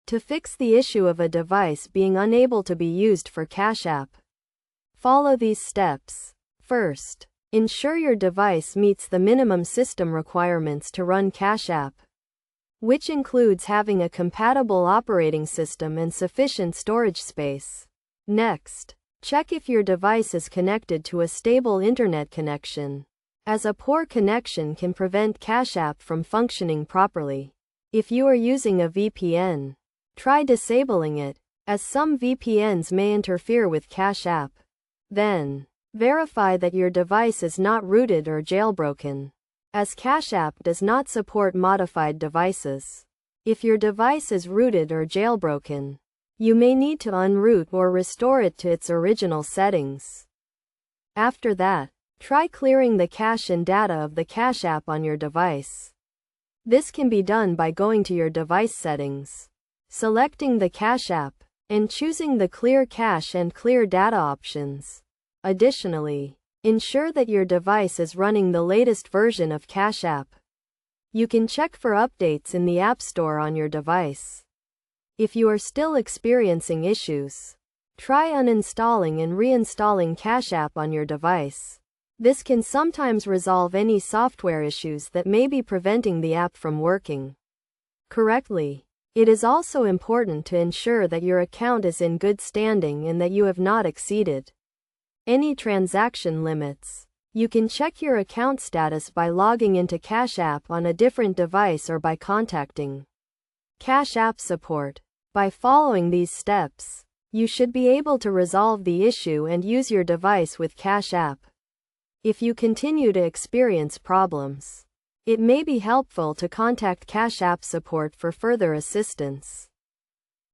To fix the issue of a device being unable to be used for Cash App, follow these steps. First, ensure your device meets the minimum system requirements to run Cash App, which includes having a compatible operating system and sufficient storage space. Next, check if your device is connected to a stable internet connection, as a poor connection can prevent Cash App from functioning properly. If you are using a VPN, try disabling it, as some VPNs may interfere with Cash App. Then, verify that your device is not rooted or jailbroken, as Cash App does not support modified devices. If your device is rooted or jailbroken, you may need to unroot or restore it to its original settings. After that, try clearing the cache and data of the Cash App on your device. This can be done by going to your device settings, selecting the Cash App, and choosing the Clear Cache and Clear Data options. Additionally, ensure that your device is running the latest version of Cash App. You can check for updates in the App Store on your device. If you are still experiencing issues, try uninstalling and reinstalling Cash App on your device. This can sometimes resolve any software issues that may be preventing the app from working correctly. It is also important to ensure that your account is in good standing and that you have not exceeded any transaction limits. You can check your account status by logging into Cash App on a different device or by contacting Cash App support. By following these steps, you should be able to resolve the issue and use your device with Cash App. If you continue to experience problems, it may be helpful to contact Cash App support for further assistance.